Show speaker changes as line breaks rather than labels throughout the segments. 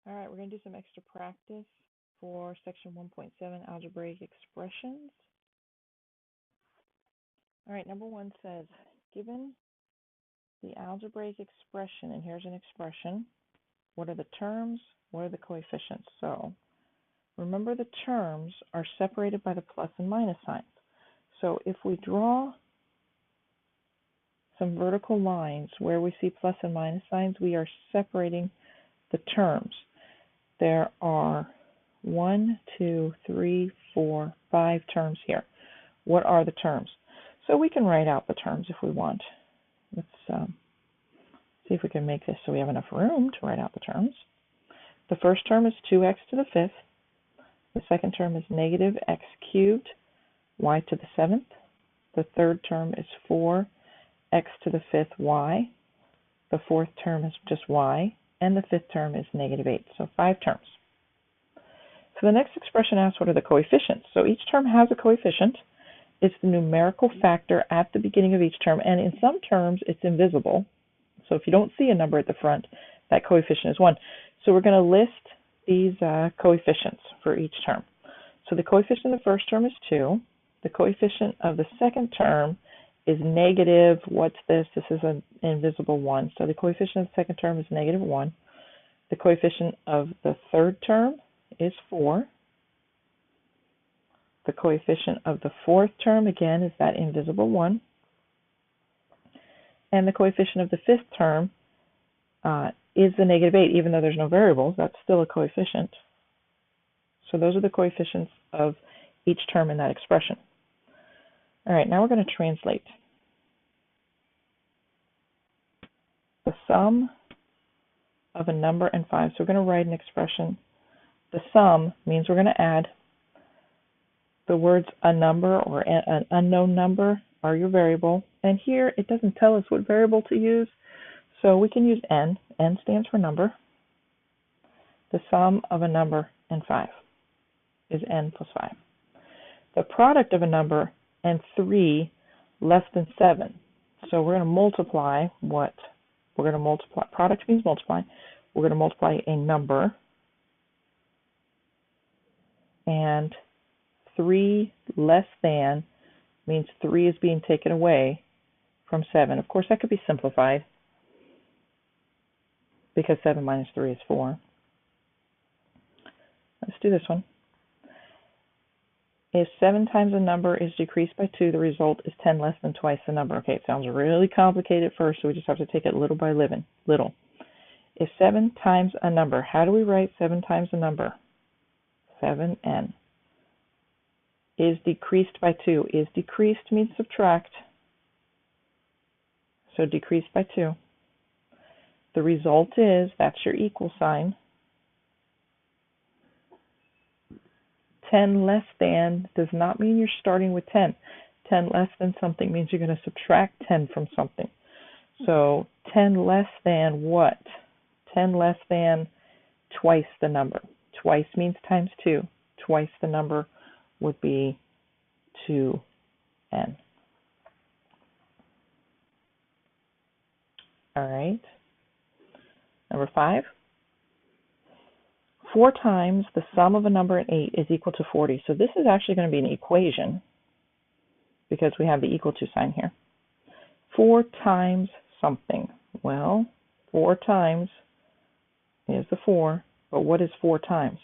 All right, we're going to do some extra practice for section 1.7, algebraic expressions. All right, number 1 says, given the algebraic expression, and here's an expression, what are the terms, what are the coefficients? So remember, the terms are separated by the plus and minus signs. So if we draw some vertical lines where we see plus and minus signs, we are separating the terms. There are 1, 2, 3, 4, 5 terms here. What are the terms? So we can write out the terms if we want. Let's see if we can make this so we have enough room to write out the terms. The first term is 2x to the 5th. The second term is negative x cubed, y to the 7th. The third term is 4x to the 5th y. The fourth term is just y. And the fifth term is negative 8. So 5 terms. So the next expression asks what are the coefficients. So each term has a coefficient. It's the numerical factor at the beginning of each term. And in some terms, it's invisible. So if you don't see a number at the front, that coefficient is 1. So we're going to list these coefficients for each term. So the coefficient of the first term is 2. The coefficient of the second term is negative, what's this? This is an invisible 1. So the coefficient of the second term is negative 1. The coefficient of the third term is 4. The coefficient of the fourth term, again, is that invisible 1. And the coefficient of the fifth term is the negative 8. Even though there's no variables, that's still a coefficient. So those are the coefficients of each term in that expression. All right, now we're going to translate. The sum of a number and 5. So we're going to write an expression. The sum means we're going to add the words a number or an unknown number are your variable. And here it doesn't tell us what variable to use. So we can use n. N stands for number. The sum of a number and 5 is n plus 5. The product of a number and 3 less than 7. So we're going to multiply what? We're going to multiply. Product means multiply. We're going to multiply a number. And 3 less than means 3 is being taken away from 7. Of course, that could be simplified because 7 minus 3 is 4. Let's do this one. If 7 times a number is decreased by 2, the result is 10 less than twice the number. Okay, it sounds really complicated at first, so we just have to take it little by little. If 7 times a number, how do we write 7 times a number? 7n. Is decreased by 2. Is decreased means subtract. So decreased by 2. The result is, that's your equal sign. 10 less than does not mean you're starting with 10. 10 less than something means you're going to subtract 10 from something. So 10 less than what? 10 less than twice the number. Twice means times 2. Twice the number would be 2n. All right. Number 5. 4 times the sum of a number and 8 is equal to 40. So this is actually going to be an equation because we have the equal to sign here. 4 times something. Well, 4 times is the 4, but what is 4 times?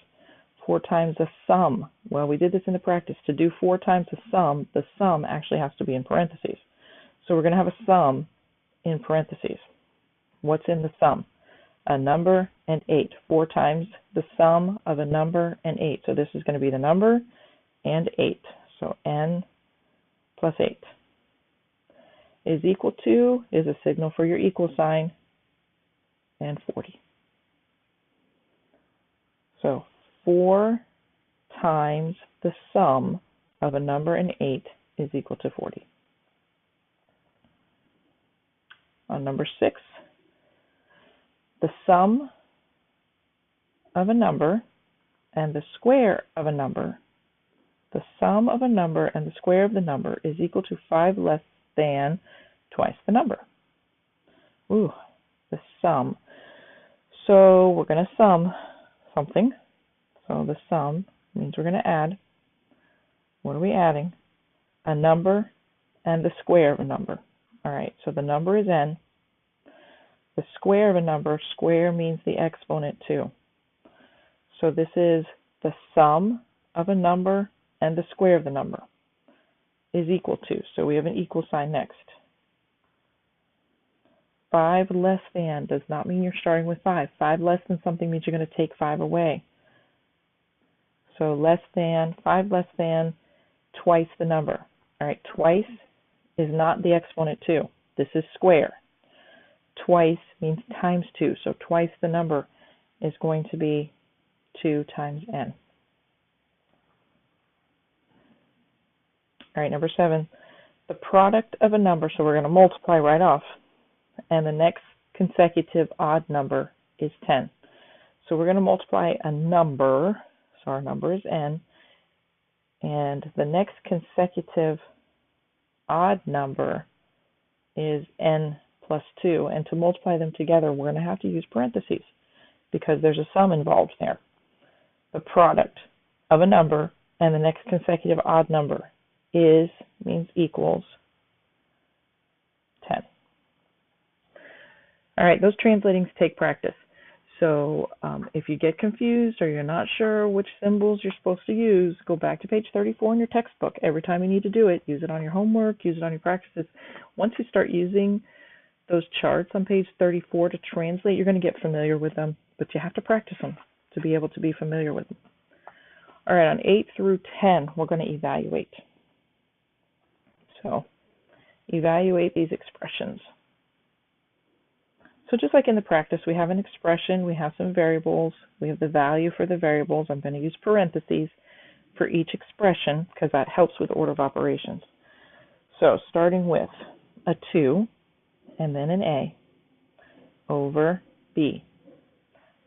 4 times the sum. Well, we did this in the practice. To do 4 times the sum actually has to be in parentheses. So we're going to have a sum in parentheses. What's in the sum? A number and 8. 4 times the sum of a number and 8. So this is going to be the number and 8. So n plus 8 is equal to is a signal for your equal sign and 40. So 4 times the sum of a number and 8 is equal to 40. On number 6, the sum of a number and the square of a number, the sum of a number and the square of the number is equal to 5 less than twice the number. Ooh, the sum. So we're going to sum something. So the sum means we're going to add. What are we adding? A number and the square of a number. All right, so the number is n. The square of a number, square means the exponent too. So this is the sum of a number and the square of the number is equal to. So we have an equal sign next. 5 less than does not mean you're starting with 5. 5 less than something means you're going to take 5 away. So less than, 5 less than, twice the number. All right, twice is not the exponent 2. This is square. Twice means times 2. So twice the number is going to be 2 times n. All right, number 7. The product of a number, so we're going to multiply right off, and the next consecutive odd number is 10. So we're going to multiply a number, so our number is n, and the next consecutive odd number is n plus 2, and to multiply them together we're going to have to use parentheses because there's a sum involved there. The product of a number and the next consecutive odd number is means equals 10. All right, those translatings take practice. So if you get confused or you're not sure which symbols you're supposed to use, go back to page 34 in your textbook. Every time you need to do it, use it on your homework, use it on your practices. Once you start using those charts on page 34 to translate, you're going to get familiar with them, but you have to practice them to be able to be familiar with them. All right, on 8 through 10, we're going to evaluate. So evaluate these expressions. So just like in the practice, we have an expression, we have some variables, we have the value for the variables. I'm going to use parentheses for each expression because that helps with order of operations. So starting with a 2 and then an a over b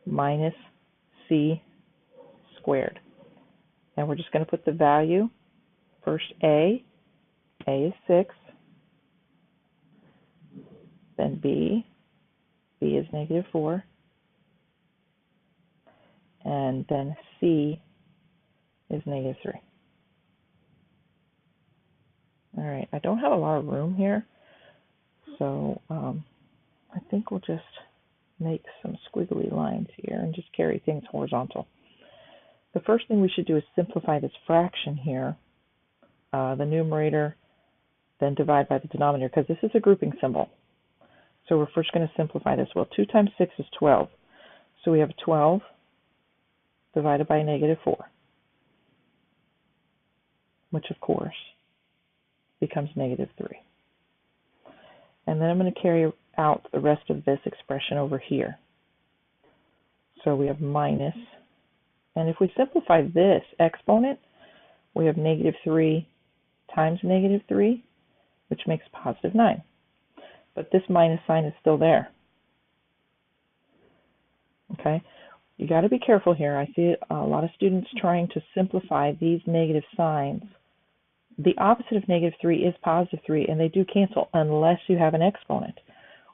minus c squared. And we're just going to put the value, first a is 6, then b is negative 4, and then c is negative 3. All right, I don't have a lot of room here, so I think we'll just make some squiggly lines here and just carry things horizontal. The first thing we should do is simplify this fraction here, the numerator, then divide by the denominator, because this is a grouping symbol. So we're first going to simplify this. Well, 2 times 6 is 12. So we have 12 divided by negative 4, which of course becomes negative 3. And then I'm going to carry out the rest of this expression over here. So we have minus, and if we simplify this exponent, we have negative 3 times negative 3, which makes positive 9. But this minus sign is still there. Okay, you got to be careful here. I see a lot of students trying to simplify these negative signs. The opposite of negative 3 is positive 3, and they do cancel unless you have an exponent.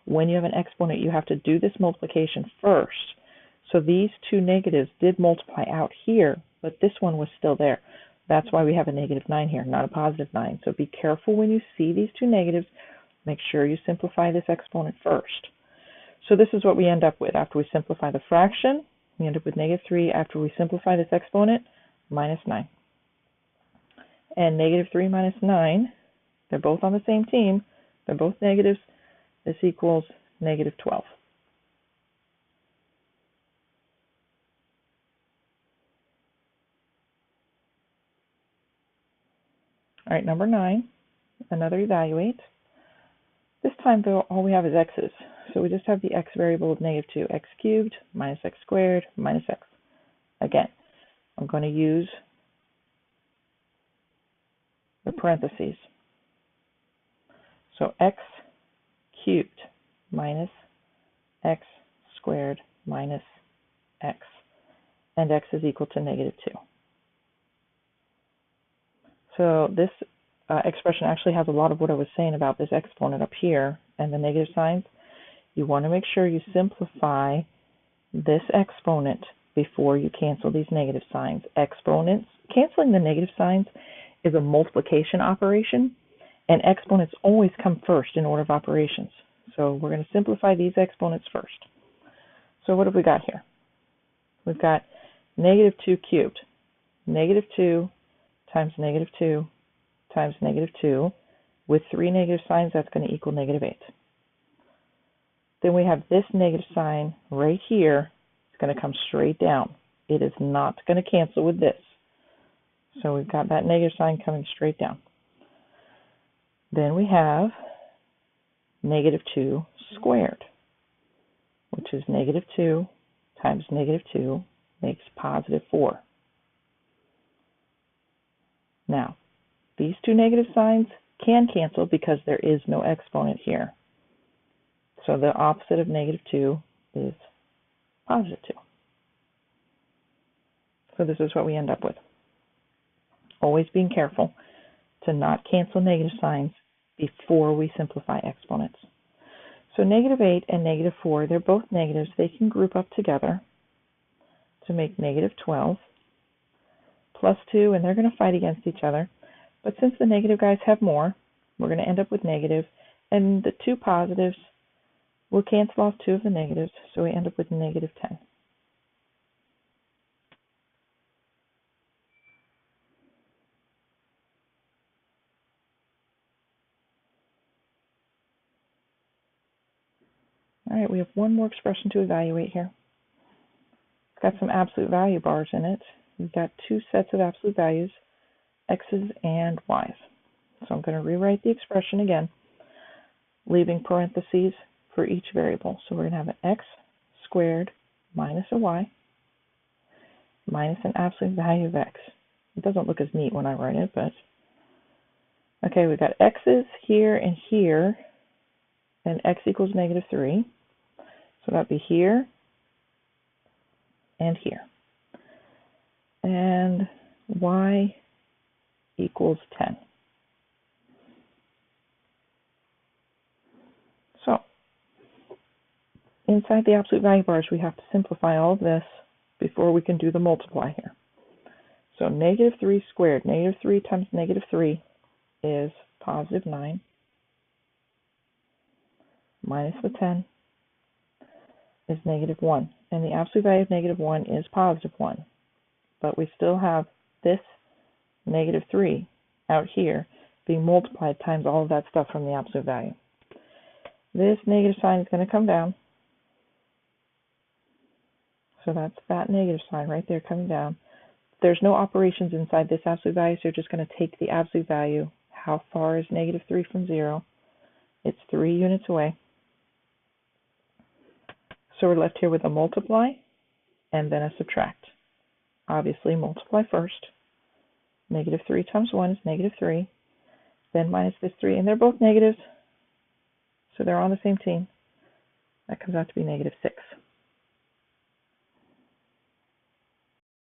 When you have an exponent, you have to do this multiplication first. So these two negatives did multiply out here, but this one was still there. That's why we have a negative 9 here, not a positive 9. So be careful when you see these two negatives. Make sure you simplify this exponent first. So this is what we end up with. After we simplify the fraction, we end up with negative 3. After we simplify this exponent, minus 9. And negative 3 minus 9, they're both on the same team. They're both negatives. This equals negative 12. All right, number 9, another evaluate. This time, though, all we have is x's. So we just have the x variable of negative 2, x cubed minus x squared minus x. Again, I'm going to use the parentheses. So x cubed minus x squared minus x. And x is equal to negative 2. So this expression actually has a lot of what I was saying about this exponent up here and the negative signs. You want to make sure you simplify this exponent before you cancel these negative signs. Exponents, canceling the negative signs is a multiplication operation, and exponents always come first in order of operations. So we're going to simplify these exponents first. So what have we got here? We've got negative 2 cubed. Negative 2 times negative 2 times negative 2. With 3 negative signs, that's going to equal negative 8. Then we have this negative sign right here. It's going to come straight down. It is not going to cancel with this. So we've got that negative sign coming straight down. Then we have negative 2 squared, which is negative 2 times negative 2 makes positive 4. Now, these two negative signs can cancel because there is no exponent here. So the opposite of negative 2 is positive 2. So this is what we end up with. Always being careful to not cancel negative signs before we simplify exponents. So negative 8 and negative 4, they're both negatives. They can group up together to make negative 12 plus 2, and they're going to fight against each other. But since the negative guys have more, we're going to end up with negative, and the two positives will cancel off 2 of the negatives, so we end up with negative 10. All right, we have one more expression to evaluate here. It's got some absolute value bars in it. We've got two sets of absolute values, x's and y's. So I'm going to rewrite the expression again, leaving parentheses for each variable. So we're going to have an x squared minus a y minus an absolute value of x. It doesn't look as neat when I write it, but okay, we've got x's here, and x equals negative 3. So that'd be here and here. And y equals 10. So inside the absolute value bars, we have to simplify all of this before we can do the multiply here. So negative 3 squared, negative 3 times negative 3 is positive 9, minus the 10 is negative 1. And the absolute value of negative 1 is positive 1. But we still have this negative 3 out here being multiplied times all of that stuff from the absolute value. This negative sign is going to come down. So that's that negative sign right there coming down. There's no operations inside this absolute value, so you're just going to take the absolute value. How far is negative 3 from 0? It's 3 units away. So we're left here with a multiply and then a subtract. Obviously, multiply first. Negative 3 times 1 is negative 3. Then minus this 3, and they're both negatives, so they're on the same team. That comes out to be negative 6.